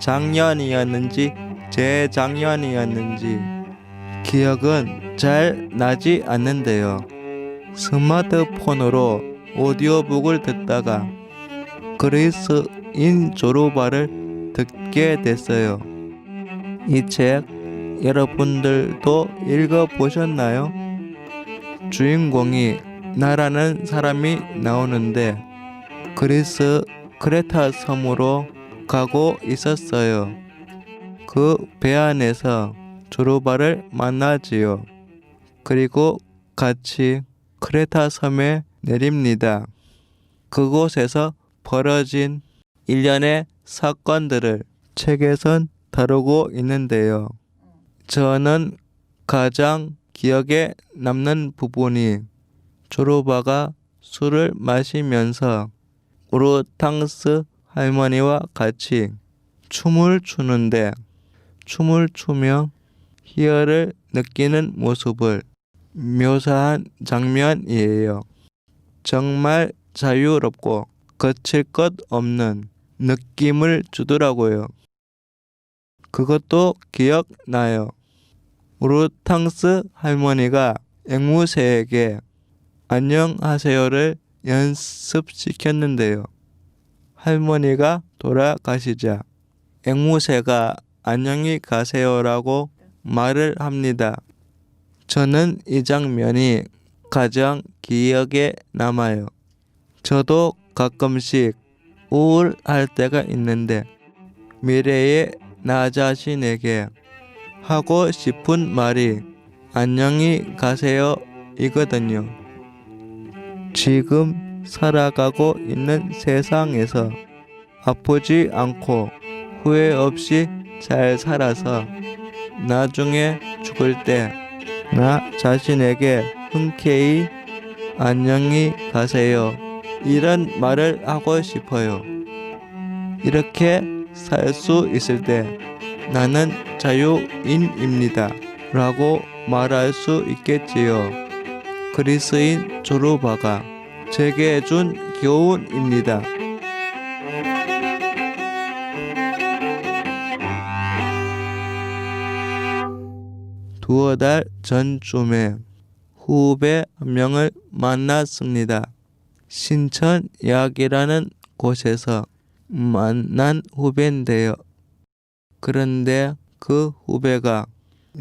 작년이었는지 재작년이었는지 기억은 잘 나지 않는데요. 스마트폰으로 오디오북을 듣다가 그리스인 조르바를 듣게 됐어요. 이 책 여러분들도 읽어보셨나요? 주인공이 나라는 사람이 나오는데 그리스 크레타 섬으로 가고 있었어요. 그 배 안에서 조르바를 만나지요. 그리고 같이 크레타 섬에 내립니다. 그곳에서 벌어진 일련의 사건들을 책에선 다루고 있는데요. 저는 가장 기억에 남는 부분이 조르바가 술을 마시면서 우르탕스 할머니와 같이 춤을 추는데 춤을 추며 희열을 느끼는 모습을 묘사한 장면이에요. 정말 자유롭고 거칠 것 없는 느낌을 주더라고요. 그것도 기억나요. 우르탕스 할머니가 앵무새에게 안녕하세요를 연습시켰는데요. 할머니가 돌아가시자 앵무새가 안녕히 가세요라고 말을 합니다. 저는 이 장면이 가장 기억에 남아요. 저도 가끔씩 우울할 때가 있는데 미래의 나 자신에게 하고 싶은 말이 안녕히 가세요 이거든요. 지금 살아가고 있는 세상에서 아프지 않고 후회 없이 잘 살아서 나중에 죽을 때 나 자신에게 흔쾌히 안녕히 가세요 이런 말을 하고 싶어요. 이렇게 살 수 있을 때 나는 자유인입니다 라고 말할 수 있겠지요. 그리스인 조르바가 제게 준 교훈입니다. 두어 달 전쯤에 후배 한 명을 만났습니다. 신천약이라는 곳에서 만난 후배인데요. 그런데 그 후배가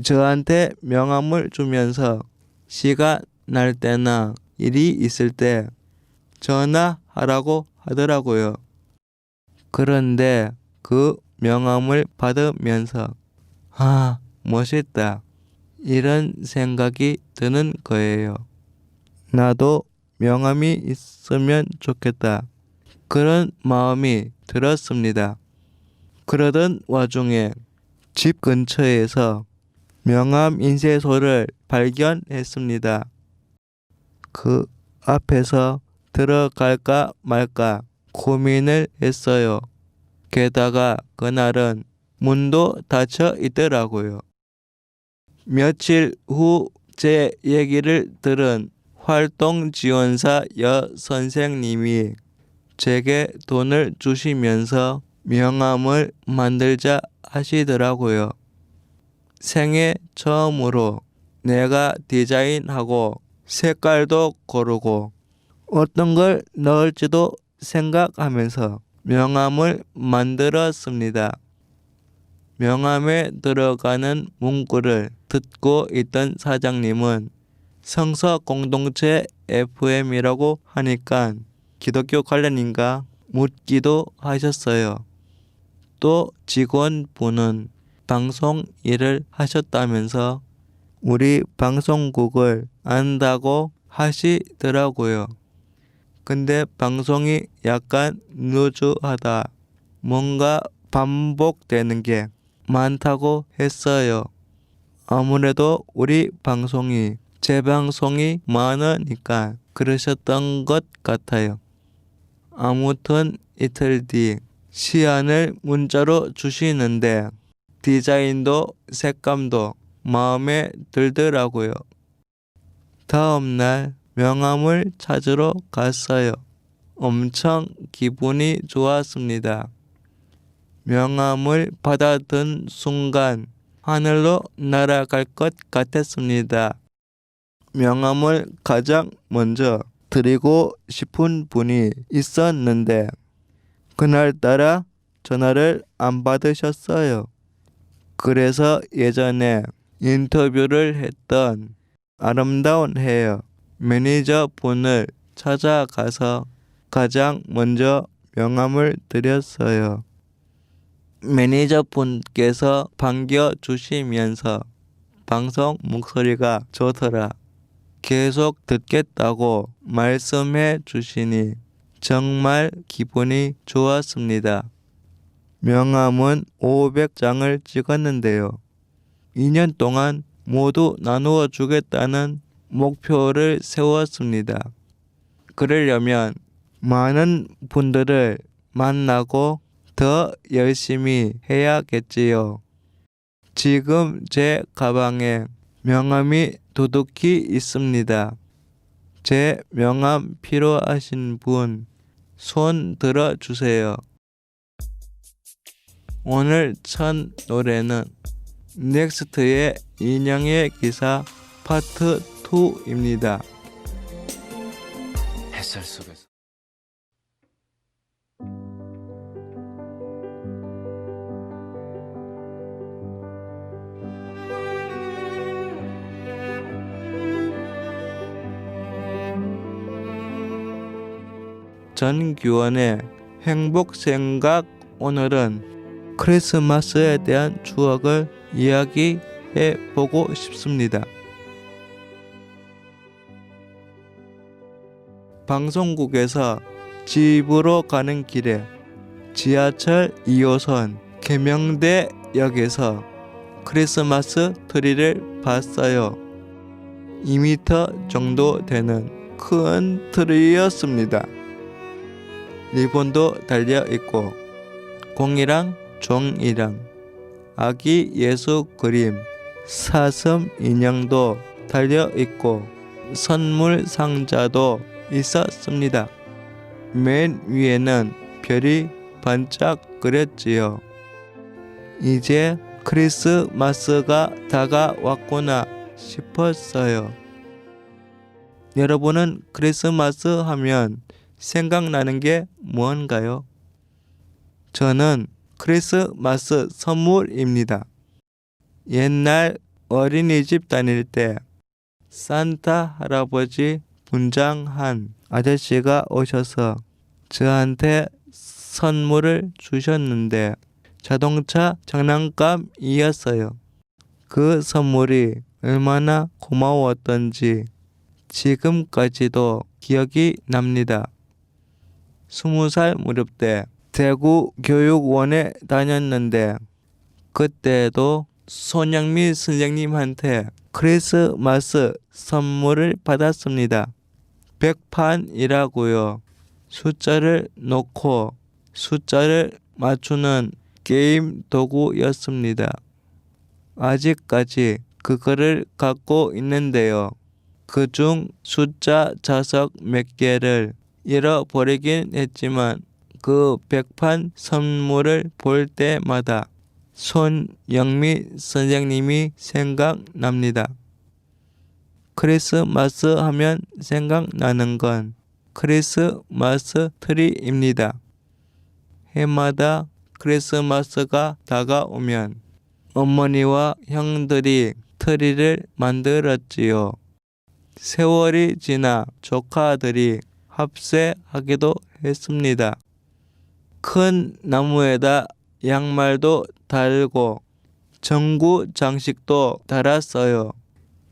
저한테 명함을 주면서 시간 날 때나 일이 있을 때 전화하라고 하더라고요. 그런데 그 명함을 받으면서 멋있다 이런 생각이 드는 거예요. 나도 명함이 있으면 좋겠다 그런 마음이 들었습니다. 그러던 와중에 집 근처에서 명함 인쇄소를 발견했습니다. 그 앞에서 들어갈까 말까 고민을 했어요. 게다가 그날은 문도 닫혀 있더라고요. 며칠 후 제 얘기를 들은 활동지원사 여선생님이 제게 돈을 주시면서 명함을 만들자 하시더라고요. 생애 처음으로 내가 디자인하고 색깔도 고르고 어떤 걸 넣을지도 생각하면서 명함을 만들었습니다. 명함에 들어가는 문구를 듣고 있던 사장님은 성서공동체 FM이라고 하니까 기독교 관련인가 묻기도 하셨어요. 또 직원분은 방송 일을 하셨다면서 우리 방송국을 안다고 하시더라고요. 근데 방송이 약간 루즈하다. 뭔가 반복되는 게 많다고 했어요. 아무래도 우리 방송이 재방송이 많으니까 그러셨던 것 같아요. 아무튼 이틀 뒤 시안을 문자로 주시는데 디자인도 색감도 마음에 들더라고요. 다음날 명함을 찾으러 갔어요. 엄청 기분이 좋았습니다. 명함을 받아든 순간 하늘로 날아갈 것 같았습니다. 명함을 가장 먼저 드리고 싶은 분이 있었는데 그날따라 전화를 안 받으셨어요. 그래서 예전에 인터뷰를 했던 아름다운 헤어 매니저 분을 찾아가서 가장 먼저 명함을 드렸어요. 매니저 분께서 반겨주시면서 방송 목소리가 좋더라. 계속 듣겠다고 말씀해 주시니 정말 기분이 좋았습니다. 명함은 500장을 찍었는데요. 2년 동안 모두 나누어 주겠다는 목표를 세웠습니다. 그러려면 많은 분들을 만나고 더 열심히 해야겠지요. 지금 제 가방에 명함이 두둑히 있습니다. 제 명함 필요하신 분 손 들어주세요. 오늘 첫 노래는 넥스트의 인형의 기사 파트 2입니다. 햇살 속에서 전규원의 행복생각. 오늘은 크리스마스에 대한 추억을 이야기해 보고 싶습니다. 방송국에서 집으로 가는 길에 지하철 2호선 계명대역에서 크리스마스 트리를 봤어요. 2m 정도 되는 큰 트리였습니다. 리본도 달려있고 공이랑 종이랑 아기 예수 그림 사슴 인형도 달려있고 선물 상자도 있었습니다. 맨 위에는 별이 반짝거렸지요. 이제 크리스마스가 다가왔구나 싶었어요. 여러분은 크리스마스 하면 생각나는 게 뭔가요? 저는 크리스마스 선물입니다. 옛날 어린이집 다닐 때 산타 할아버지 분장한 아저씨가 오셔서 저한테 선물을 주셨는데 자동차 장난감이었어요. 그 선물이 얼마나 고마웠던지 지금까지도 기억이 납니다. 20살 무렵 때 대구 교육원에 다녔는데 그때도 손영미 선생님한테 크리스마스 선물을 받았습니다. 백판이라고요. 숫자를 놓고 숫자를 맞추는 게임 도구였습니다. 아직까지 그거를 갖고 있는데요. 그중 숫자 자석 몇 개를 잃어버리긴 했지만 그 백판 선물을 볼 때마다 손영미 선생님이 생각납니다. 크리스마스 하면 생각나는 건 크리스마스 트리입니다. 해마다 크리스마스가 다가오면 어머니와 형들이 트리를 만들었지요. 세월이 지나 조카들이 합세하기도 했습니다. 큰 나무에다 양말도 달고 전구 장식도 달았어요.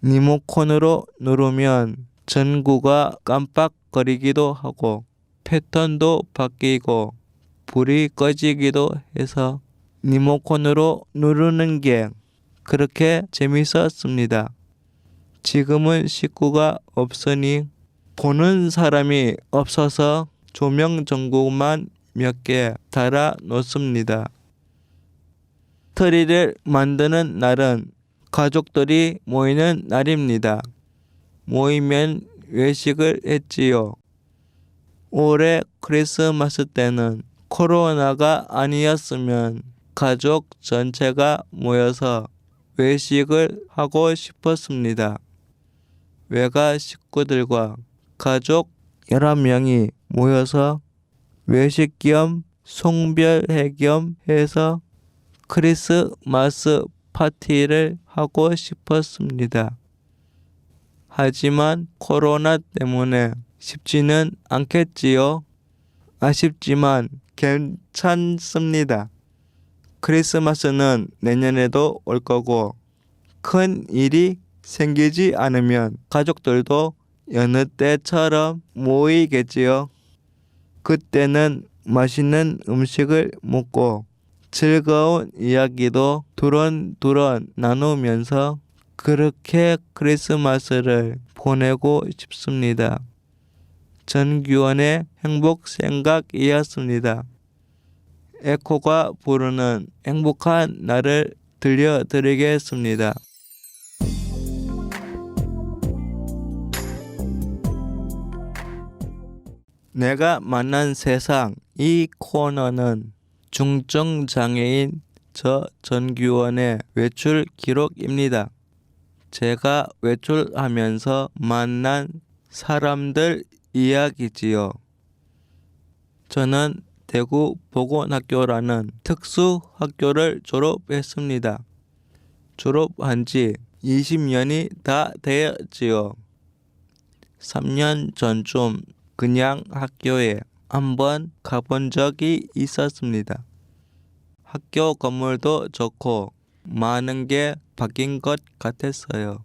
리모컨으로 누르면 전구가 깜빡거리기도 하고 패턴도 바뀌고 불이 꺼지기도 해서 리모컨으로 누르는 게 그렇게 재밌었습니다. 지금은 식구가 없으니 보는 사람이 없어서 조명 전구만 몇 개 달아 놓습니다. 트리를 만드는 날은 가족들이 모이는 날입니다. 모이면 외식을 했지요. 올해 크리스마스 때는 코로나가 아니었으면 가족 전체가 모여서 외식을 하고 싶었습니다. 외가 식구들과 가족 11명이 모여서 외식 겸 송별회 겸 해서 크리스마스 파티를 하고 싶었습니다. 하지만 코로나 때문에 쉽지는 않겠지요. 아쉽지만 괜찮습니다. 크리스마스는 내년에도 올 거고 큰 일이 생기지 않으면 가족들도 여느 때처럼 모이겠지요. 그때는 맛있는 음식을 먹고 즐거운 이야기도 두런두런 나누면서 그렇게 크리스마스를 보내고 싶습니다. 전규원의 행복 생각이었습니다. 에코가 부르는 행복한 날을 들려드리겠습니다. 내가 만난 세상. 이 코너는 중증장애인 저 전규원의 외출 기록입니다. 제가 외출하면서 만난 사람들 이야기지요. 저는 대구 보건학교라는 특수학교를 졸업했습니다. 졸업한 지 20년이 다 되었지요. 3년 전쯤 그냥 학교에 한번 가본 적이 있었습니다. 학교 건물도 좋고 많은 게 바뀐 것 같았어요.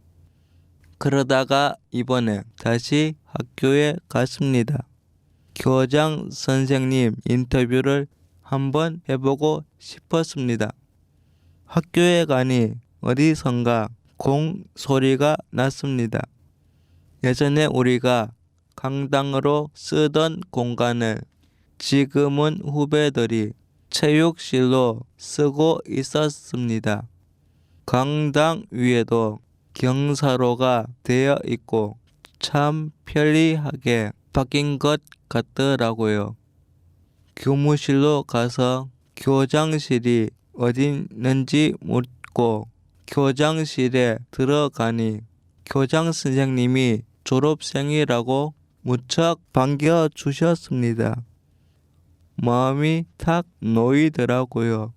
그러다가 이번에 다시 학교에 갔습니다. 교장 선생님 인터뷰를 한번 해보고 싶었습니다. 학교에 가니 어디선가 공 소리가 났습니다. 예전에 우리가 강당으로 쓰던 공간을 지금은 후배들이 체육실로 쓰고 있었습니다. 강당 위에도 경사로가 되어 있고 참 편리하게 바뀐 것 같더라고요. 교무실로 가서 교장실이 어디 있는지 묻고 교장실에 들어가니 교장 선생님이 졸업생이라고 무척 반겨주셨습니다. 마음이 탁 놓이더라고요.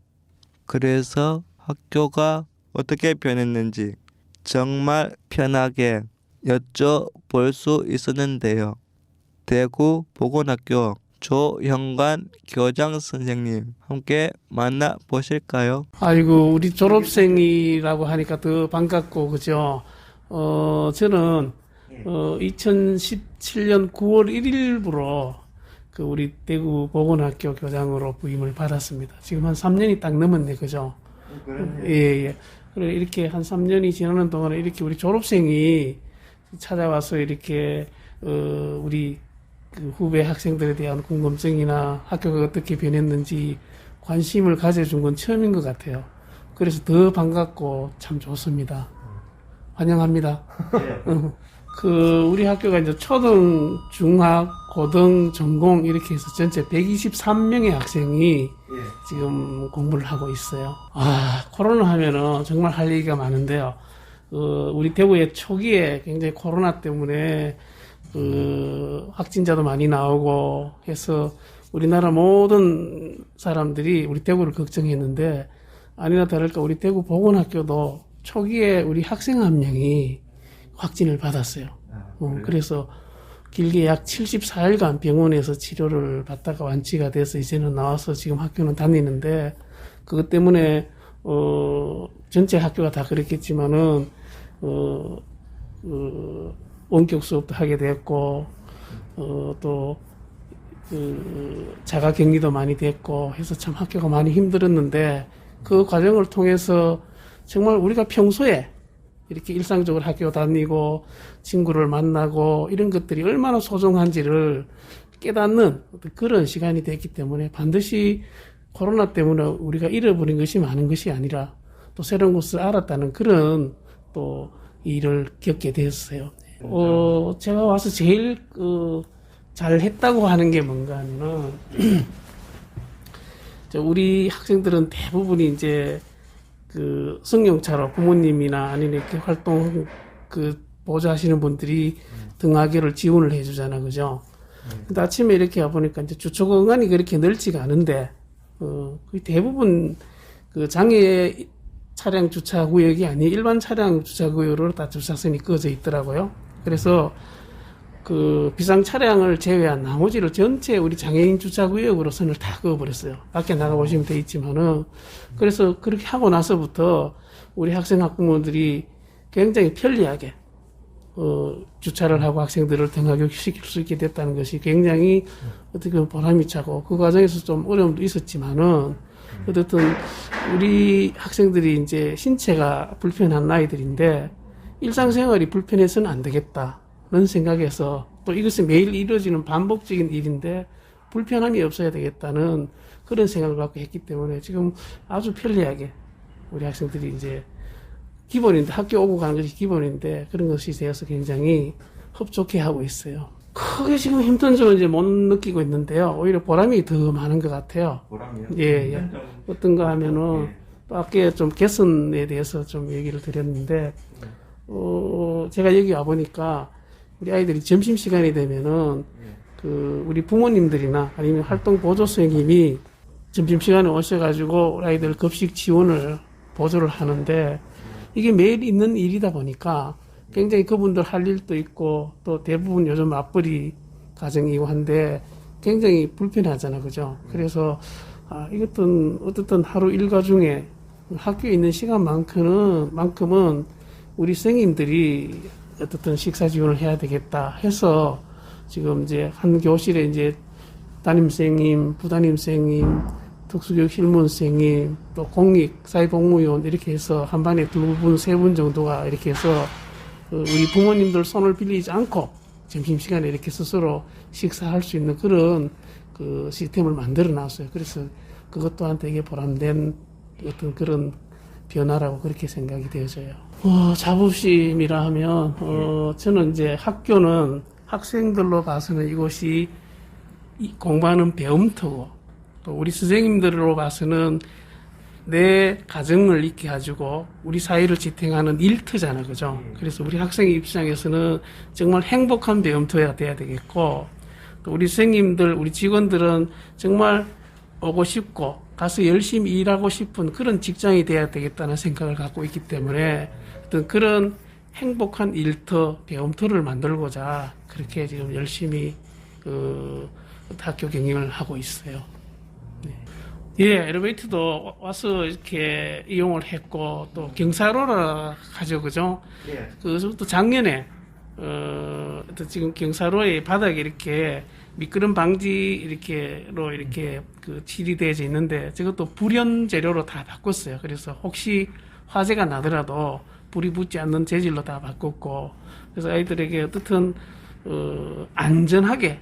그래서 학교가 어떻게 변했는지 정말 편하게 여쭤볼 수 있었는데요. 대구 보건학교 조형관 교장 선생님 함께 만나보실까요? 아이고, 우리 졸업생이라고 하니까 더 반갑고, 그죠? 저는 2017년 9월 1일부로 그 우리 대구 보건학교 교장으로 부임을 받았습니다. 지금 한 3년이 딱 넘었네, 그죠? 예. 그래, 이렇게 한 3년이 지나는 동안에 이렇게 우리 졸업생이 찾아와서 이렇게, 우리 그 후배 학생들에 대한 궁금증이나 학교가 어떻게 변했는지 관심을 가져준 건 처음인 것 같아요. 그래서 더 반갑고 참 좋습니다. 환영합니다. 우리 학교가 이제 초등, 중학, 고등, 전공 이렇게 해서 전체 123명의 학생이 지금 공부를 하고 있어요. 코로나 하면은 정말 할 얘기가 많은데요. 우리 대구의 초기에 굉장히 코로나 때문에 확진자도 많이 나오고 해서 우리나라 모든 사람들이 우리 대구를 걱정했는데 아니나 다를까 우리 대구 보건학교도 초기에 우리 학생 한 명이 확진을 받았어요. 그래서 길게 약 74일간 병원에서 치료를 받다가 완치가 돼서 이제는 나와서 지금 학교는 다니는데 그것 때문에 전체 학교가 다 그랬겠지만은 원격 수업도 하게 됐고 또 자가 격리도 많이 됐고 해서 참 학교가 많이 힘들었는데 그 과정을 통해서 정말 우리가 평소에 이렇게 일상적으로 학교 다니고 친구를 만나고 이런 것들이 얼마나 소중한지를 깨닫는 그런 시간이 됐기 때문에 반드시 코로나 때문에 우리가 잃어버린 것이 많은 것이 아니라 또 새로운 것을 알았다는 그런 또 일을 겪게 됐어요. 제가 와서 제일 잘했다고 하는 게 뭔가 하면은 우리 학생들은 대부분이 이제 그 승용차로 부모님이나 아니면 이렇게 활동 그 보조하시는 분들이 등하교를 지원을 해주잖아, 그죠? 근데 아침에 이렇게 와보니까 이제 주초 공간이 그렇게 넓지가 않은데, 거의 대부분 그 장애 차량 주차 구역이 아닌 일반 차량 주차 구역으로 다 주차선이 그어져 있더라고요. 그래서 그 비상 차량을 제외한 나머지를 전체 우리 장애인 주차 구역으로 선을 다 그어버렸어요. 밖에 나가보시면 돼 있지만은. 그래서 그렇게 하고 나서부터 우리 학생 학부모들이 굉장히 편리하게 주차를 하고 학생들을 등하교시킬 수 있게 됐다는 것이 굉장히 어떻게 보면 보람이 차고, 그 과정에서 좀 어려움도 있었지만은 어쨌든 우리 학생들이 이제 신체가 불편한 아이들인데 일상생활이 불편해서는 안 되겠다는 생각에서, 또 이것은 매일 이루어지는 반복적인 일인데 불편함이 없어야 되겠다는 그런 생각을 갖고 했기 때문에 지금 아주 편리하게 우리 학생들이 이제 기본인데, 학교 오고 가는 것이 기본인데 그런 것이 되어서 굉장히 흡족해 하고 있어요. 크게 지금 힘든 점은 이제 못 느끼고 있는데요. 오히려 보람이 더 많은 것 같아요. 보람이요? 예. 어떤가 하면은, 또 아까 좀 개선에 대해서 좀 얘기를 드렸는데, 제가 여기 와보니까 우리 아이들이 점심시간이 되면은, 우리 부모님들이나 아니면 활동 보조 선생님이 점심시간에 오셔가지고 우리 아이들 급식 지원을 보조를 하는데, 이게 매일 있는 일이다 보니까 굉장히 그분들 할 일도 있고, 또 대부분 요즘 맞벌이 가정이고 한데 굉장히 불편하잖아, 그죠? 그래서 이것은 어떻든 하루 일과 중에 학교에 있는 시간만큼은 우리 선생님들이 어떻든 식사 지원을 해야 되겠다 해서 지금 이제 한 교실에 이제 담임 선생님, 부담임 선생님, 특수교육 실무 선생님, 또 공익 사회복무요원 이렇게 해서 한 반에 2분, 3분 정도가 이렇게 해서 우리 부모님들 손을 빌리지 않고 점심시간에 이렇게 스스로 식사할 수 있는 그런 그 시스템을 만들어 놨어요. 그래서 그것 또한 되게 보람된 어떤 그런 변화라고 그렇게 생각이 되어져요. 자부심이라 하면, 저는 이제 학교는 학생들로 봐서는 이곳이 공부하는 배움터고, 또 우리 선생님들로 봐서는 내 가정을 있게 가지고 우리 사회를 지탱하는 일터잖아, 그죠? 그래서 우리 학생의 입장에서는 정말 행복한 배움터가 돼야 되겠고, 또 우리 선생님들, 우리 직원들은 정말 오고 싶고 가서 열심히 일하고 싶은 그런 직장이 돼야 되겠다는 생각을 갖고 있기 때문에 어떤 그런 행복한 일터, 배움터를 만들고자 그렇게 지금 열심히 학교 경영을 하고 있어요. 예, 엘리베이터도 와서 이렇게 이용을 했고, 또 경사로라 하죠, 그죠? 예. 그래서 또 작년에, 또 지금 경사로의 바닥에 이렇게 미끄럼 방지 이렇게로 이렇게 그 칠이 되어져 있는데, 저것도 불연 재료로 다 바꿨어요. 그래서 혹시 화재가 나더라도 불이 붙지 않는 재질로 다 바꿨고, 그래서 아이들에게 어떻든, 안전하게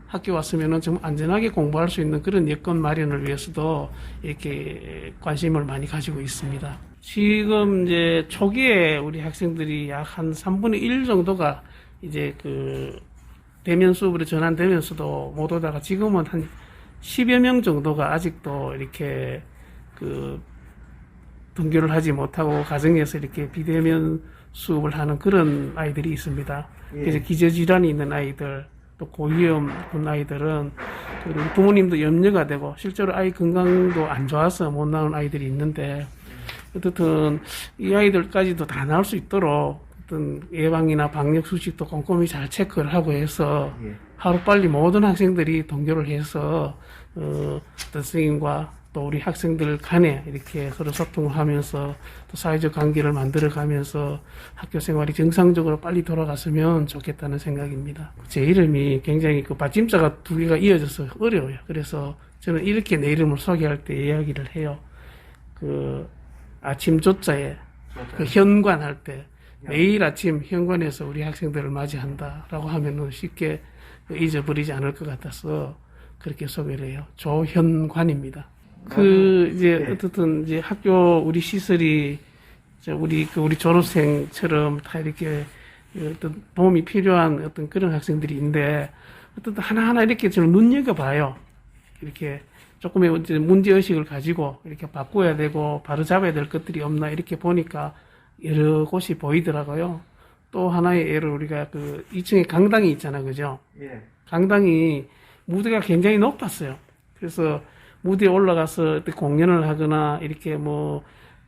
학교 왔으면은 좀 안전하게 공부할 수 있는 그런 여건 마련을 위해서도 이렇게 관심을 많이 가지고 있습니다. 지금 이제 초기에 우리 학생들이 약 한 3분의 1 정도가 이제 그 대면 수업으로 전환되면서도 못 오다가 지금은 한 10여 명 정도가 아직도 이렇게 그 등교를 하지 못하고 가정에서 이렇게 비대면 수업을 하는 그런 아이들이 있습니다. 그래서 기저질환이 있는 아이들, 또 고위험 아이들은 우리 부모님도 염려가 되고 실제로 아이 건강도 안 좋아서 못 나오는 아이들이 있는데, 어쨌든 이 아이들까지도 다 나올 수 있도록 어떤 예방이나 방역 수칙도 꼼꼼히 잘 체크를 하고 해서 하루빨리 모든 학생들이 등교를 해서 어떤 선생님과 또 우리 학생들 간에 이렇게 서로 소통을 하면서 또 사회적 관계를 만들어 가면서 학교 생활이 정상적으로 빨리 돌아갔으면 좋겠다는 생각입니다. 제 이름이 굉장히 그 받침자가 2개가 이어져서 어려워요. 그래서 저는 이렇게 내 이름을 소개할 때 이야기를 해요. 그 아침 조자에 그 현관 할 때 매일 아침 현관에서 우리 학생들을 맞이한다라고 하면은 쉽게 잊어버리지 않을 것 같아서 그렇게 소개를 해요. 조현관입니다. 이제 어떻든 이제 학교 우리 시설이 우리 졸업생처럼 다 이렇게 어떤 도움이 필요한 어떤 그런 학생들이 있는데, 어떤 하나하나 이렇게 저는 눈여겨봐요. 이렇게 조금의 이제 문제의식을 가지고 이렇게 바꿔야 되고 바로 잡아야 될 것들이 없나 이렇게 보니까 여러 곳이 보이더라고요. 또 하나의 예를 우리가 그 2층에 강당이 있잖아, 그죠? 예. 강당이 무대가 굉장히 높았어요. 그래서 무대에 올라가서 공연을 하거나 이렇게 뭐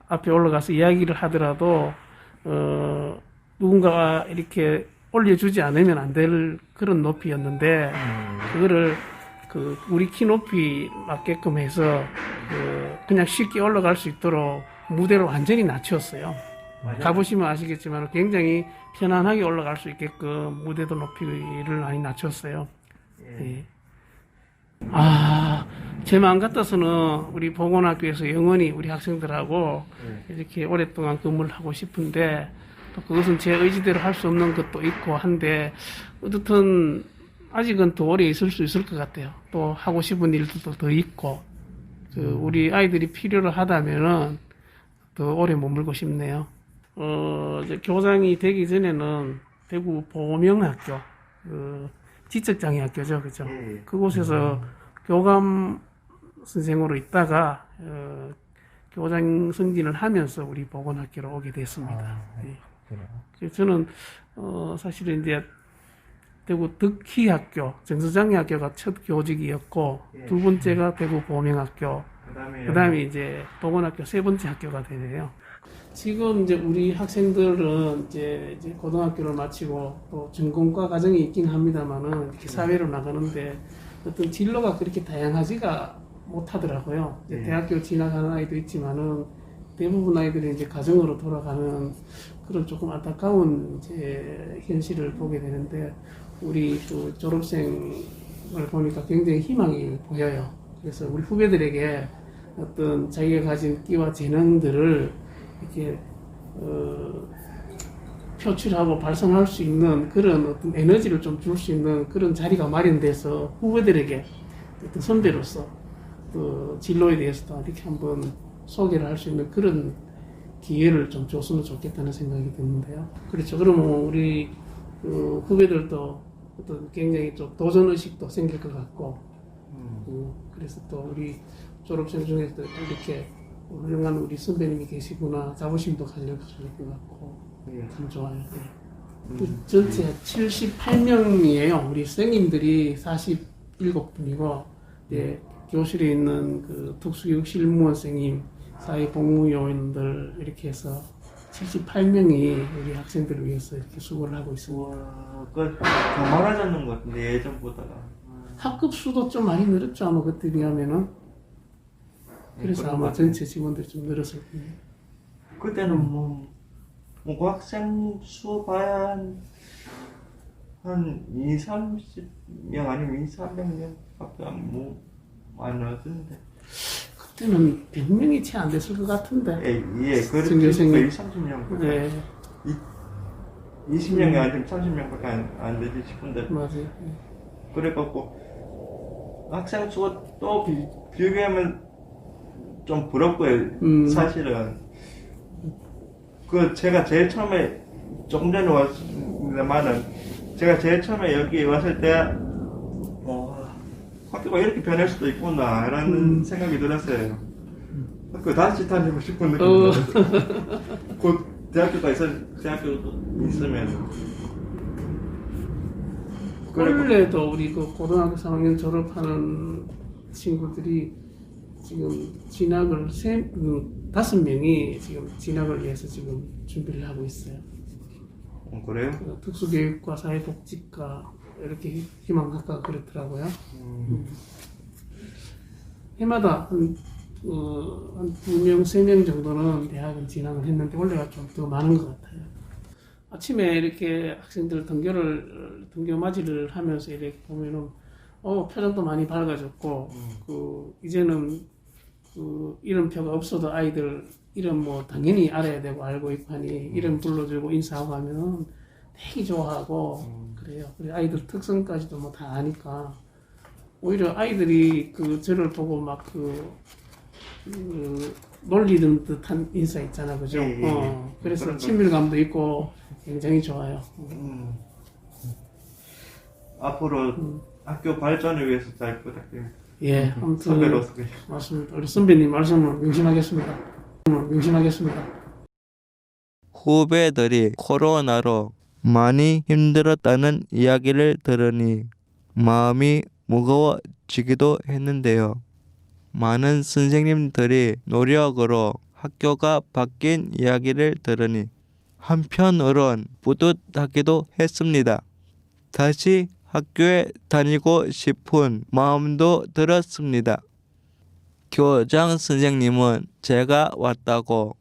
앞에 올라가서 이야기를 하더라도 누군가가 이렇게 올려주지 않으면 안 될 그런 높이였는데 그거를 그 우리 키 높이 맞게끔 해서 그냥 쉽게 올라갈 수 있도록 무대를 완전히 낮췄어요. 가보시면 아시겠지만 굉장히 편안하게 올라갈 수 있게끔 무대도 높이를 많이 낮췄어요. 예. 제 마음 같아서는 우리 보건학교에서 영원히 우리 학생들하고 이렇게 오랫동안 근무를 하고 싶은데 또 그것은 제 의지대로 할 수 없는 것도 있고 한데 어떻든 아직은 더 오래 있을 수 있을 것 같아요. 또 하고 싶은 일도 더 있고 우리 아이들이 필요로 하다면은 더 오래 머물고 싶네요. 이제 교장이 되기 전에는 대구 보명학교, 지적장애학교죠, 그죠? 그곳에서 교감 선생으로 있다가 교장 승진을 하면서 우리 보건학교로 오게 됐습니다. 그래서 저는 사실은 이제 대구 덕희학교, 정서장애학교가 첫 교직이었고 두 번째가 대구 보명학교, 그다음에 이제 보건학교 세 번째 학교가 되네요. 지금 이제 우리 학생들은 이제 고등학교를 마치고 또 전공과 과정이 있긴 합니다만은 이렇게 사회로 나가는데 어떤 진로가 그렇게 다양하지가 못하더라고요. 이제 대학교 진학하는 아이도 있지만은 대부분 아이들이 이제 가정으로 돌아가는 그런 조금 안타까운 이제 현실을 보게 되는데 우리 그 졸업생을 보니까 굉장히 희망이 보여요. 그래서 우리 후배들에게 어떤 자기가 가진 끼와 재능들을 이렇게 표출하고 발산할 수 있는 그런 어떤 에너지를 좀 줄 수 있는 그런 자리가 마련돼서 후배들에게 어떤 선배로서 또 진로에 대해서도 이렇게 한번 소개를 할 수 있는 그런 기회를 좀 줬으면 좋겠다는 생각이 드는데요. 그렇죠. 그러면 우리 그 후배들도 어떤 굉장히 좀 도전 의식도 생길 것 같고, 그래서 또 우리 졸업생 중에서도 이렇게 훌륭한 우리 선배님이 계시구나 자부심도 가질 것 같고 참 좋아요. 전체 78명이에요. 우리 선생님들이 47분이고 교실에 있는 그 특수교육 실무원 선생님, 사회복무요원들 이렇게 해서 78명이 우리 학생들을 위해서 이렇게 수고를 하고 있습니다. 와, 더 많아졌는 것 같은데 예전보다가. 학급 수도 좀 많이 늘었죠, 아마 그때 비하면은. 그래서 아마 전체 직원들이 좀 늘었을 거예요. 그때는 뭐 그 학생 수 봐야 한 2, 30명 아니면 2, 300명밖에 안 나왔는데. 그때는 100명이 채 안 됐을 것 같은데. 그래도 2, 30명. 네. 20명이 아니면 30명밖에 안 되지 싶은데. 맞아요. 그래갖고 학생 수가 또 비교하면 좀 부럽고요. 사실은 제가 제일 처음에 조금 전에 왔습니다만은 제가 제일 처음에 여기 왔을 때 학교가 이렇게 변할 수도 있구나 라는 생각이 들었어요. 학교 다시 다니고 싶은 느낌이 들었어요. 곧 대학교도 있으면. 원래도 우리 그 고등학교 3학년 졸업하는 친구들이 지금 진학을 5명이 지금 진학을 위해서 지금 준비를 하고 있어요. 그래요? 특수교육과 사회복지과 이렇게 희망학과가 그렇더라고요. 해마다 한 2명, 3명 정도는 대학을 진학을 했는데 원래가 좀 더 많은 것 같아요. 아침에 이렇게 학생들 등교 맞이를 하면서 이렇게 보면은 표정도 많이 밝아졌고 이제는 이름표가 없어도 아이들 이름 뭐 당연히 알아야 되고 알고 있고 하니 이름 불러주고 인사하고 하면 되게 좋아하고 그래요. 그리고 아이들 특성까지도 뭐 다 아니까 오히려 아이들이 저를 보고 막 놀리는 듯한 인사 있잖아, 그죠? 그래서 친밀감도 있고 굉장히 좋아요. 앞으로 학교 발전을 위해서 잘 부탁드립니다. 예, 아무튼 선배로서. 맞습니다. 우리 선배님 말씀을 명심하겠습니다. 명심하겠습니다. 후배들이 코로나로 많이 힘들었다는 이야기를 들으니 마음이 무거워지기도 했는데요. 많은 선생님들이 노력으로 학교가 바뀐 이야기를 들으니 한편으론 뿌듯하기도 했습니다. 다시 학교에 다니고 싶은 마음도 들었습니다. 교장 선생님은 제가 왔다고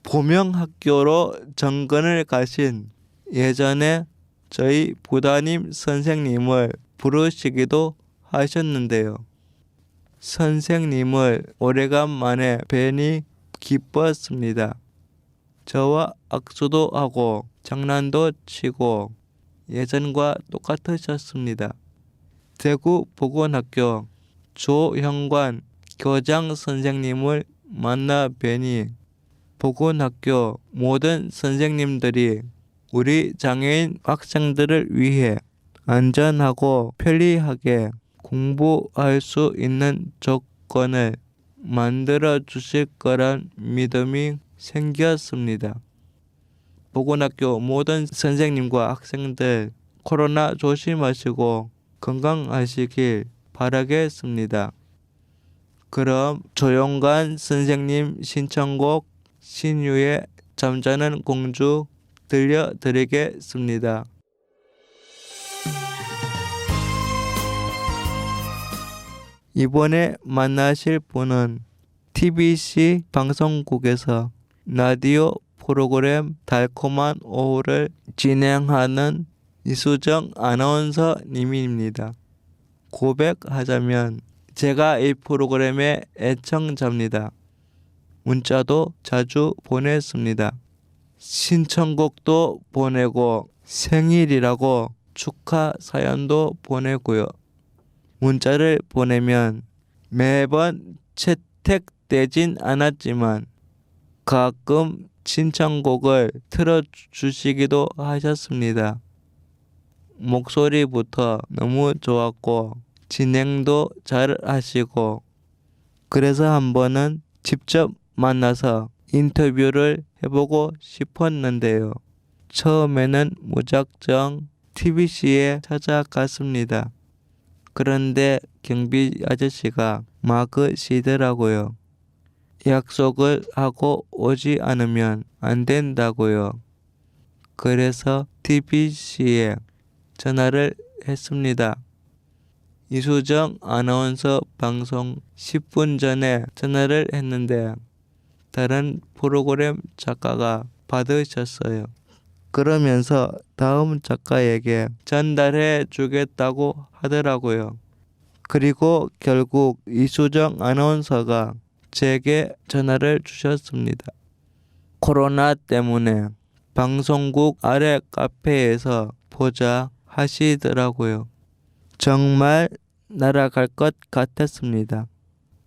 보명학교로 정근을 가신 예전에 저희 부담임 선생님을 부르시기도 하셨는데요. 선생님을 오래간만에 뵈니 기뻤습니다. 저와 악수도 하고 장난도 치고 예전과 똑같으셨습니다. 대구 보건학교 조형관 교장 선생님을 만나 뵈니 보건학교 모든 선생님들이 우리 장애인 학생들을 위해 안전하고 편리하게 공부할 수 있는 조건을 만들어 주실 거란 믿음이 생겼습니다. 보건학교 모든 선생님과 학생들 코로나 조심하시고 건강하시길 바라겠습니다. 그럼 조용관 선생님 신청곡 신유의 잠자는 공주 들려드리겠습니다. 이번에 만나실 분은 TBC 방송국에서 라디오 프로그램 달콤한 오후를 진행하는 이수정 아나운서님입니다. 고백하자면 제가 이 프로그램의 애청자입니다. 문자도 자주 보냈습니다. 신청곡도 보내고 생일이라고 축하 사연도 보내고요. 문자를 보내면 매번 채택되진 않았지만 가끔 신청곡을 틀어주시기도 하셨습니다. 목소리부터 너무 좋았고 진행도 잘 하시고 그래서 한 번은 직접 만나서 인터뷰를 해보고 싶었는데요. 처음에는 무작정 TBC에 찾아갔습니다. 그런데 경비 아저씨가 막으시더라고요. 약속을 하고 오지 않으면 안 된다고요. 그래서 TBC에 전화를 했습니다. 이수정 아나운서 방송 10분 전에 전화를 했는데 다른 프로그램 작가가 받으셨어요. 그러면서 다음 작가에게 전달해 주겠다고 하더라고요. 그리고 결국 이수정 아나운서가 제게 전화를 주셨습니다. 코로나 때문에 방송국 아래 카페에서 보자 하시더라고요. 정말 날아갈 것 같았습니다.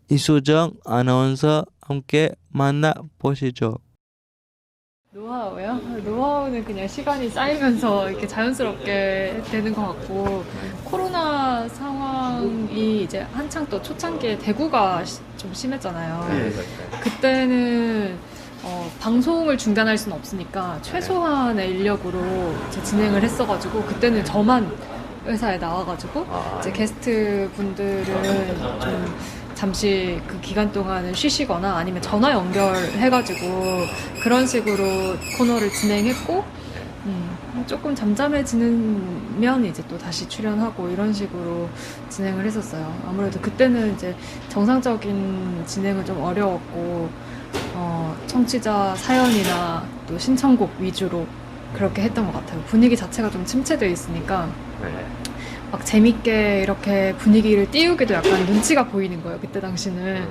이수정 아나운서 함께 만나보시죠. 노하우요? 노하우는 그냥 시간이 쌓이면서 이렇게 자연스럽게 되는 것 같고, 코로나 상황이 이제 한창 또 초창기에 대구가 좀 심했잖아요. 그때는 방송을 중단할 수는 없으니까 최소한의 인력으로 이제 진행을 했어가지고, 그때는 저만 회사에 나와가지고 이제 게스트 분들은 좀 잠시 그 기간 동안은 쉬시거나 아니면 전화 연결해가지고 그런 식으로 코너를 진행했고, 조금 잠잠해지면 이제 또 다시 출연하고 이런 식으로 진행을 했었어요. 아무래도 그때는 이제 정상적인 진행은 좀 어려웠고, 청취자 사연이나 또 신청곡 위주로 그렇게 했던 것 같아요. 분위기 자체가 좀 침체되어 있으니까 막 재밌게 이렇게 분위기를 띄우기도 약간 눈치가 보이는 거예요, 그때 당시는.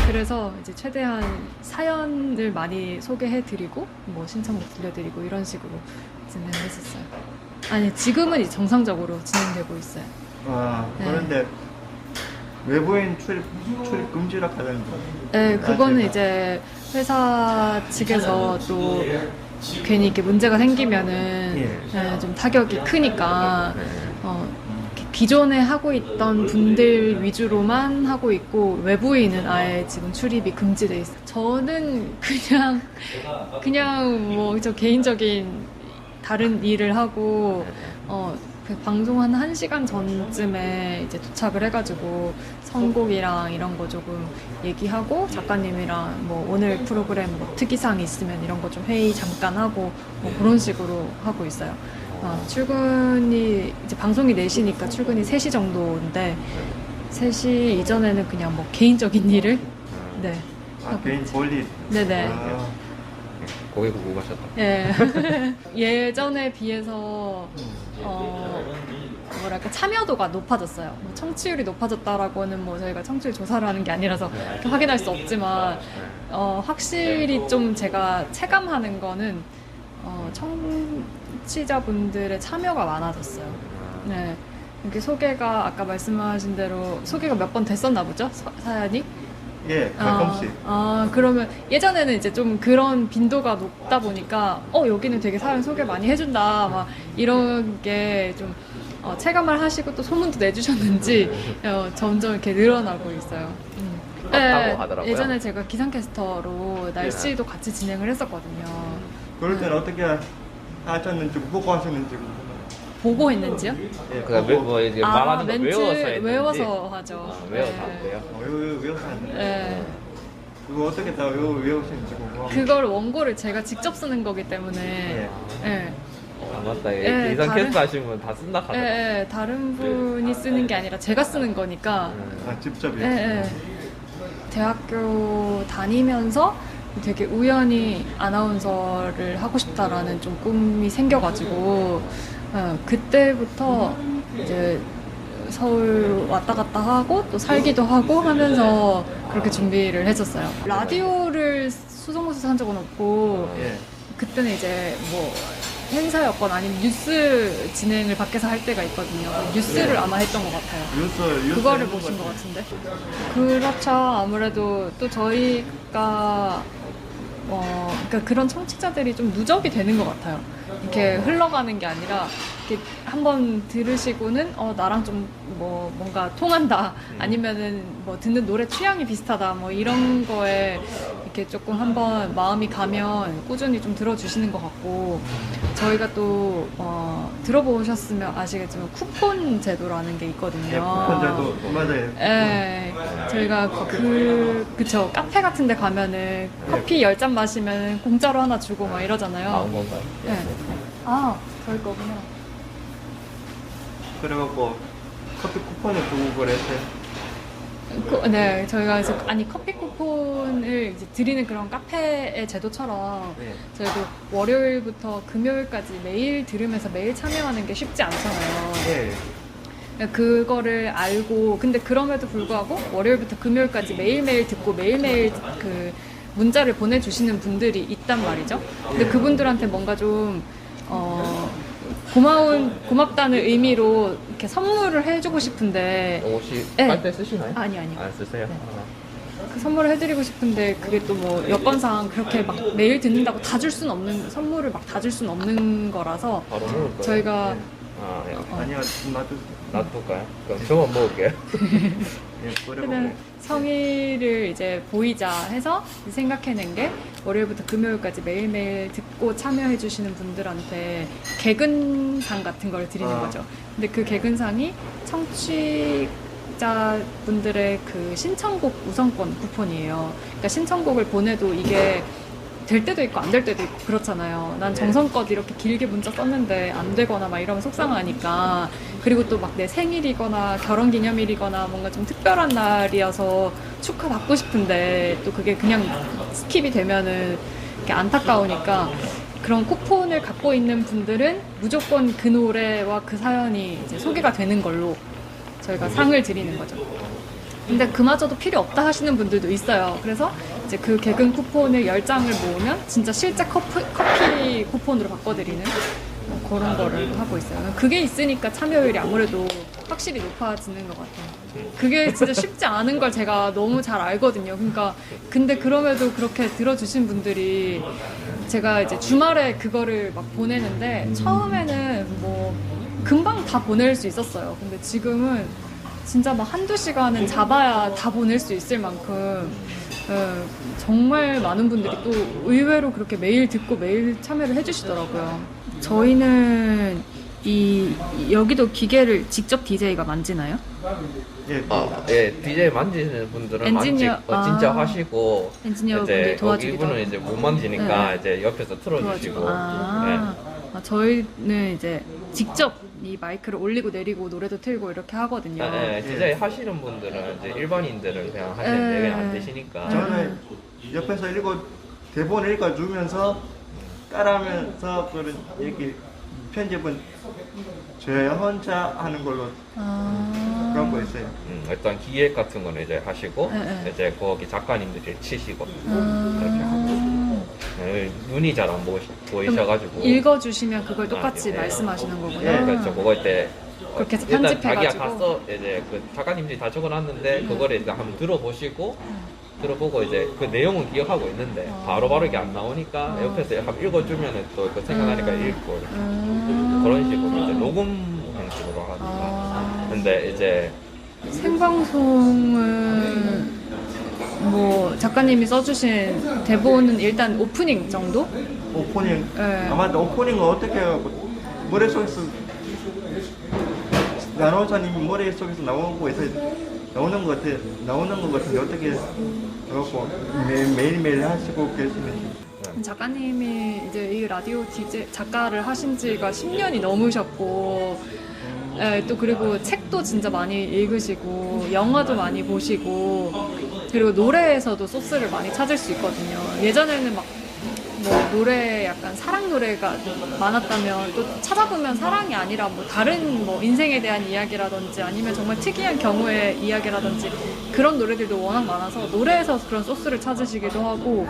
그래서 이제 최대한 사연을 많이 소개해드리고 뭐 신청곡 들려드리고 이런 식으로 진행을 했었어요. 아니, 지금은 이제 정상적으로 진행되고 있어요. 그런데 외부인 출입 금지라 하다는 거. 네, 그거는 이제 회사 측에서 또 괜히 이렇게 문제가 생기면은 좀 타격이 크니까 기존에 하고 있던 분들 위주로만 하고 있고 외부인은 아예 지금 출입이 금지돼 있어요. 저는 그냥 뭐 저 개인적인 다른 일을 하고 그 방송 한 1시간 전쯤에 이제 도착을 해가지고 선곡이랑 이런 거 조금 얘기하고 작가님이랑 뭐 오늘 프로그램 뭐 특이사항 있으면 이런 거 좀 회의 잠깐 하고 뭐 그런 식으로 하고 있어요. 출근이 이제 방송이 4시니까 출근이 3시 정도인데 3시 이전에는 그냥 뭐 개인적인 일을 개인 볼일. 네네. 고개 굽고 가셨다. 예. 예전에 비해서 뭐랄까 참여도가 높아졌어요. 뭐 청취율이 높아졌다라고는 뭐 저희가 청취율 조사를 하는 게 아니라서 확인할 수 없지만 확실히 좀 제가 체감하는 거는 청취자분들의 참여가 많아졌어요. 네. 이렇게 소개가 아까 말씀하신 대로 소개가 몇 번 됐었나 보죠? 사연이? 예, 가끔씩. 그러면 예전에는 이제 좀 그런 빈도가 높다 보니까 여기는 되게 사연 소개 많이 해준다 막 이런 게 좀 체감을 하시고 또 소문도 내주셨는지 점점 이렇게 늘어나고 있어요. 맞다고 하더라고요. 예전에 제가 기상캐스터로 날씨도 같이 진행을 했었거든요. 그럴 때는 어떻게 하셨는지 보고 하셨는지 궁금해요. 보고 했는지요? 예, 그러니까 뭐 이제 말하는 거 멘트 외워서 했는지. 외워서 하죠. 외워서 네. 하세요. 외워서 하는데. 네. 그거 어떻게 다 외우시는지 궁금해요. 그걸 원고를 제가 직접 쓰는 거기 때문에 예. 맞다. 예, 이상 다른- 캐스트 하시는 분 다 쓴다 하더라고요. 다른 분이 쓰는 게 아니라 제가 쓰는 거니까 직접이요? 대학교 다니면서 되게 우연히 아나운서를 하고 싶다라는 좀 꿈이 생겨가지고 그때부터 이제 서울 왔다 갔다 하고 또 살기도 하고 하면서 그렇게 준비를 했었어요. 라디오를 수성구에서 한 적은 없고 예. 그때는 이제 뭐 행사였건 아니면 뉴스 진행을 밖에서 할 때가 있거든요. 뉴스를 아마 했던 것 같아요. 뉴스 그거를 했던 보신 것 것 같은데. 그렇죠. 아무래도 또 저희가 그러니까 그런 청취자들이 좀 누적이 되는 것 같아요. 이렇게 흘러가는 게 아니라 이렇게 한번 들으시고는 나랑 좀 뭐 뭔가 통한다. 아니면은 뭐 듣는 노래 취향이 비슷하다. 뭐 이런 거에 이렇게 조금 한번 마음이 가면 꾸준히 좀 들어주시는 것 같고 저희가 또 들어보셨으면 아시겠지만 쿠폰 제도라는 게 있거든요. 예, 쿠폰 제도 맞아요. 네, 저희가 그쵸 카페 같은데 가면은 커피 10잔 마시면 공짜로 하나 주고 막 이러잖아요. 나온 건가요? 네. 저희 거구나. 그래갖고 커피 쿠폰을 주고 그랬어요. 네, 저희가 그래서 커피 쿠폰을 이제 드리는 그런 카페의 제도처럼 네. 저희도 월요일부터 금요일까지 매일 들으면서 매일 참여하는 게 쉽지 않잖아요. 예. 그거를 알고 근데 그럼에도 불구하고 월요일부터 금요일까지 매일매일 듣고 매일매일 그 문자를 보내주시는 분들이 있단 말이죠. 근데 그분들한테 뭔가 좀 고맙다는 의미로 이렇게 선물을 해주고 싶은데 혹시 네. 빨대 쓰시나요? 아니요. 안 쓰세요? 네. 그 선물을 해드리고 싶은데 그게 또 뭐 여건상 그렇게 막 매일 듣는다고 다 줄 수는 없는 선물을 막 다 줄 수는 없는 거라서 바로 먹을 거예요? 저희가 예. 아니요, 놔두세요. 놔둘까요? 그럼 저만 먹을게요. 예, 그러면 그래갖고 성의를 이제 보이자 해서 생각해낸 게 월요일부터 금요일까지 매일매일 듣고 참여해주시는 분들한테 개근상 같은 걸 드리는 거죠. 근데 그 개근상이 청취자분들의 그 신청곡 우선권 쿠폰이에요. 그러니까 신청곡을 보내도 이게 될 때도 있고 안 될 때도 있고 그렇잖아요. 난 정성껏 이렇게 길게 문자 썼는데 안 되거나 막 이러면 속상하니까. 그리고 또 막 내 생일이거나 결혼기념일이거나 뭔가 좀 특별한 날이어서 축하받고 싶은데 또 그게 그냥 스킵이 되면은 이렇게 안타까우니까 그런 쿠폰을 갖고 있는 분들은 무조건 그 노래와 그 사연이 이제 소개가 되는 걸로 저희가 상을 드리는 거죠. 근데 그마저도 필요 없다 하시는 분들도 있어요. 그래서 이제 그 개근 쿠폰을 10장을 모으면 진짜 실제 커피 쿠폰으로 바꿔드리는 그런 거를 하고 있어요. 그게 있으니까 참여율이 아무래도 확실히 높아지는 것 같아요. 그게 진짜 쉽지 않은 걸 제가 너무 잘 알거든요. 그러니까 근데 그럼에도 그렇게 들어주신 분들이 제가 이제 주말에 그거를 막 보내는데 처음에는 뭐 금방 다 보낼 수 있었어요. 근데 지금은 진짜 막 한두 시간은 잡아야 다 보낼 수 있을 만큼 정말 많은 분들이 또 의외로 그렇게 메일 듣고 메일 참여를 해주시더라고요. 저희는 여기도 기계를 직접 DJ가 만지나요? 예. 예, DJ 만지는 분들은 엔지니어, 진짜 하시고 엔지니어분들이 이제 도와주기도 이분은 하고. 이제 못 만지니까 네. 이제 옆에서 틀어주시고. 저희는 이제 직접 이 마이크를 올리고 내리고 노래도 틀고 이렇게 하거든요. 예, DJ 하시는 분들은 이제 일반인들은 그냥 하시는데 그냥 안 되시니까. 저는 옆에서 대본 읽어주면서 따라하면서 그런 이렇게 편집은 저 혼자 하는 걸로 그런 거 있어요. 일단 기획 같은 거는 이제 하시고 네. 이제 거기 작가님들이 치시고 이렇게 하고. 네, 눈이 잘 안 보이셔가지고 읽어주시면 그걸 똑같이 예. 말씀하시는 거구나. 네, 그렇죠. 그거 때 그렇게 해서 일단 편집해가지고. 자기가 갔어 이제 그 작가님들이 다 적어놨는데 그거를 일단 한번 들어보시고 들어보고 이제 그 내용은 기억하고 있는데 바로바로 이게 안 나오니까 옆에서 한번 읽어주면은 또 그 생각나니까 읽고 그런 식으로 이제 녹음 형식으로 하니까. 근데 이제 생방송은 뭐 작가님이 써주신 대본은 일단 오프닝 정도? 오프닝 네. 아마도 오프닝은 어떻게 해갖고 머릿속에서 아나운서님이 머릿속에서 나오는 것 같은데 어떻게 해갖고 매일매일 하시고 계시는지. 작가님이 이제 이 라디오 DJ 작가를 하신 지가 10년이 넘으셨고, 또 그리고 책도 진짜 많이 읽으시고, 영화도 많이 보시고, 그리고 노래에서도 소스를 많이 찾을 수 있거든요. 예전에는 막 뭐 노래 약간 사랑 노래가 많았다면 또 찾아보면 사랑이 아니라 뭐 다른 뭐 인생에 대한 이야기라든지 아니면 정말 특이한 경우의 이야기라든지 그런 노래들도 워낙 많아서 노래에서 그런 소스를 찾으시기도 하고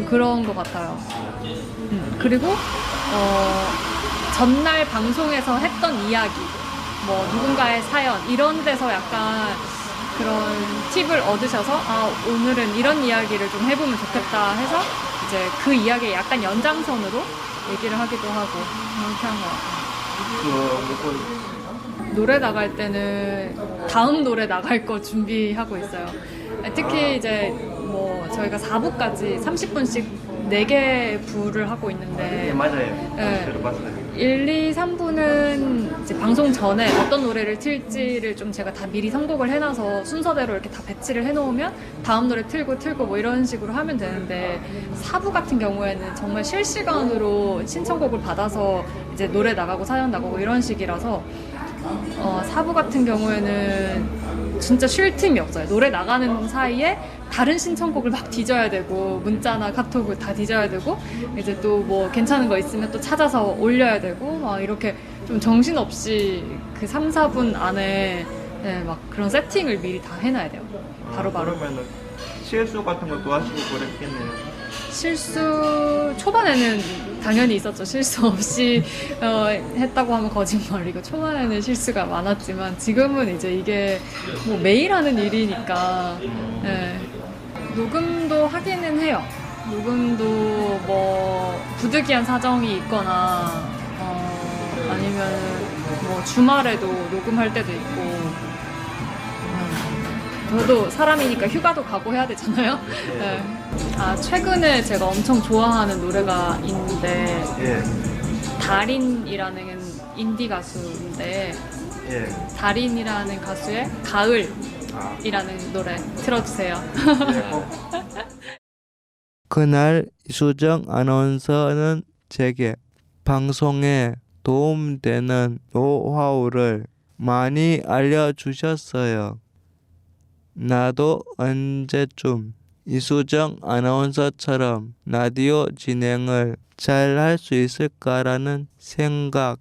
그런 것 같아요. 그리고 전날 방송에서 했던 이야기, 뭐 누군가의 사연 이런 데서 약간 그런 팁을 얻으셔서 오늘은 이런 이야기를 좀 해보면 좋겠다 해서 이제 그 이야기의 약간 연장선으로 얘기를 하기도 하고 그렇게 한 것 같아요. 노래 나갈 때는 다음 노래 나갈 거 준비하고 있어요. 특히 이제 뭐 저희가 4부까지 30분씩 4개 부를 하고 있는데 네, 맞아요. 네. 들어봤어요. 1, 2, 3부는 이제 방송 전에 어떤 노래를 틀지를 좀 제가 다 미리 선곡을 해놔서 순서대로 이렇게 다 배치를 해놓으면 다음 노래 틀고 뭐 이런 식으로 하면 되는데 4부 같은 경우에는 정말 실시간으로 신청곡을 받아서 이제 노래 나가고 사연 나가고 이런 식이라서 4부 같은 경우에는 진짜 쉴 틈이 없어요. 노래 나가는 사이에 다른 신청곡을 막 뒤져야 되고 문자나 카톡을 다 뒤져야 되고 이제 또 뭐 괜찮은 거 있으면 또 찾아서 올려야 되고 막 이렇게 좀 정신없이 그 3, 4분 안에 막 그런 세팅을 미리 다 해놔야 돼요. 바로바로. 그러면은 실수 같은 것도 하시고 그랬겠네요. 실수 초반에는 당연히 있었죠. 실수 없이 했다고 하면 거짓말이고 초반에는 실수가 많았지만 지금은 이제 이게 뭐 매일 하는 일이니까 녹음도 하기는 해요. 녹음도 뭐 부득이한 사정이 있거나 아니면 뭐 주말에도 녹음할 때도 있고 저도 사람이니까 휴가도 가고 해야 되잖아요. 네. 최근에 제가 엄청 좋아하는 노래가 있는데 달인이라는 인디 가수인데 달인이라는 가수의 가을이라는 노래 틀어주세요. 그날 이수정 아나운서는 제게 방송에 도움되는 노하우를 많이 알려주셨어요. 나도 언제쯤 이수정 아나운서처럼 라디오 진행을 잘 할 수 있을까라는 생각,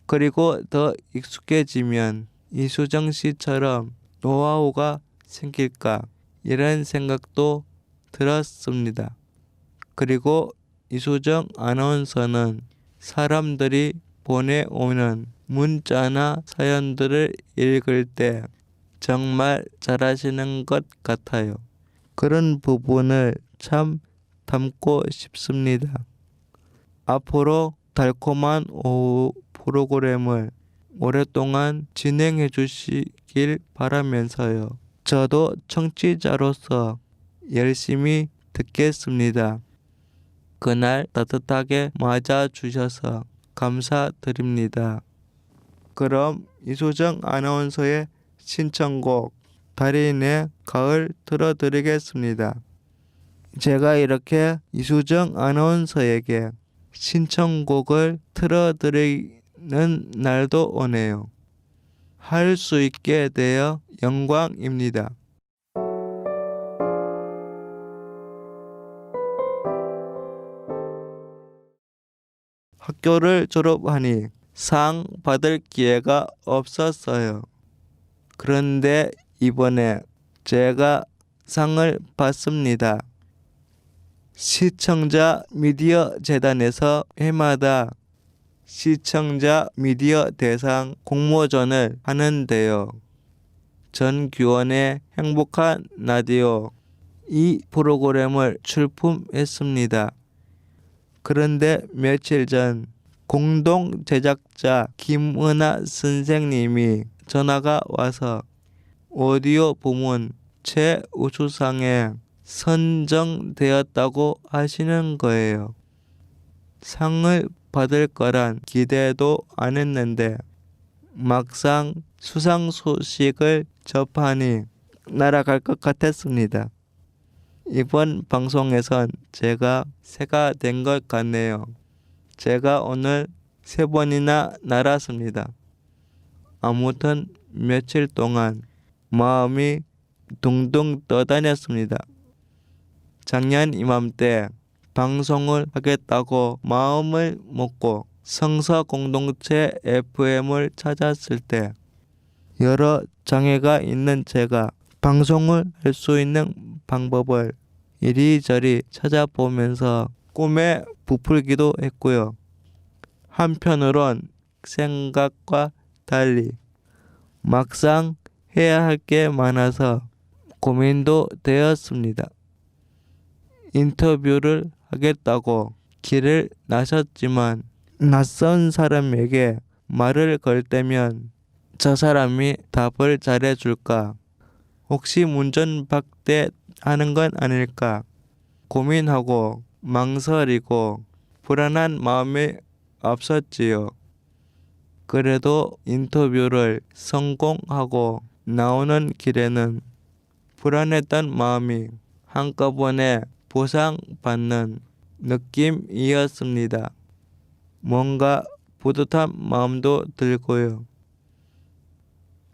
그리고 더 익숙해지면 이수정 씨처럼 노하우가 생길까 이런 생각도 들었습니다. 그리고 이수정 아나운서는 사람들이 보내오는 문자나 사연들을 읽을 때 정말 잘하시는 것 같아요. 그런 부분을 참 닮고 싶습니다. 앞으로 달콤한 오후 프로그램을 오랫동안 진행해 주시길 바라면서요. 저도 청취자로서 열심히 듣겠습니다. 그날 따뜻하게 맞아주셔서 감사드립니다. 그럼 이수정 아나운서의 신청곡 달인의 가을 틀어드리겠습니다. 제가 이렇게 이수정 아나운서에게 신청곡을 틀어드리는 날도 오네요. 할 수 있게 되어 영광입니다. 학교를 졸업하니 상 받을 기회가 없었어요. 그런데 이번에 제가 상을 받습니다. 시청자 미디어 재단에서 해마다 시청자 미디어 대상 공모전을 하는데요. 전규원의 행복한 라디오 이 프로그램을 출품했습니다. 그런데 며칠 전 공동 제작자 김은하 선생님이 전화가 와서 오디오 부문 최우수상에 선정되었다고 하시는 거예요. 상을 받을 거란 기대도 안 했는데 막상 수상 소식을 접하니 날아갈 것 같았습니다. 이번 방송에선 제가 새가 된 것 같네요. 제가 오늘 3번이나 날았습니다. 아무튼 며칠 동안 마음이 둥둥 떠다녔습니다. 작년 이맘때 방송을 하겠다고 마음을 먹고 성서공동체 FM을 찾았을 때 여러 장애가 있는 제가 방송을 할 수 있는 방법을 이리저리 찾아보면서 꿈에 부풀기도 했고요. 한편으론 생각과 달리 막상 해야 할 게 많아서 고민도 되었습니다. 인터뷰를 하겠다고 길을 나섰지만 낯선 사람에게 말을 걸 때면 저 사람이 답을 잘해줄까? 혹시 문전박대하는 건 아닐까? 고민하고 망설이고 불안한 마음이 앞섰지요. 그래도 인터뷰를 성공하고 나오는 길에는 불안했던 마음이 한꺼번에 보상받는 느낌이었습니다. 뭔가 뿌듯한 마음도 들고요.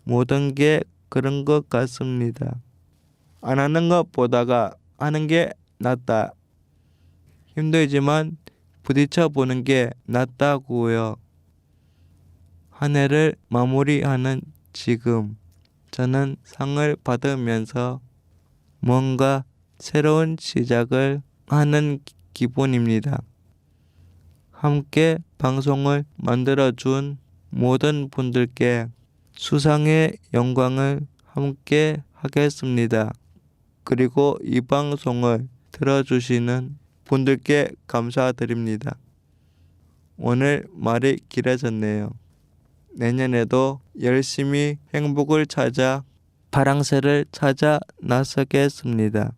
모든 게 그런 것 같습니다. 안 하는 것보다가 하는 게 낫다. 힘들지만 부딪혀 보는 게 낫다고요. 한 해를 마무리하는 지금 저는 상을 받으면서 뭔가 새로운 시작을 하는 기분입니다. 함께 방송을 만들어준 모든 분들께 수상의 영광을 함께 하겠습니다. 그리고 이 방송을 들어주시는 분들께 감사드립니다. 오늘 말이 길어졌네요. 내년에도 열심히 행복을 찾아 파랑새를 찾아 나서겠습니다.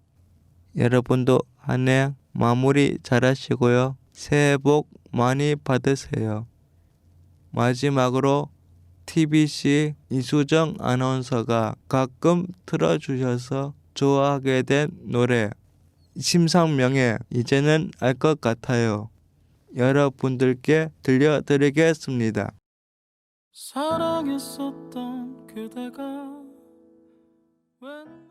여러분도 한 해 마무리 잘하시고요. 새해 복 많이 받으세요. 마지막으로 TBC 이수정 아나운서가 가끔 틀어주셔서 좋아하게 된 노래 심상명의 이제는 알 것 같아요. 여러분들께 들려드리겠습니다. 사랑했었던 그대가 웬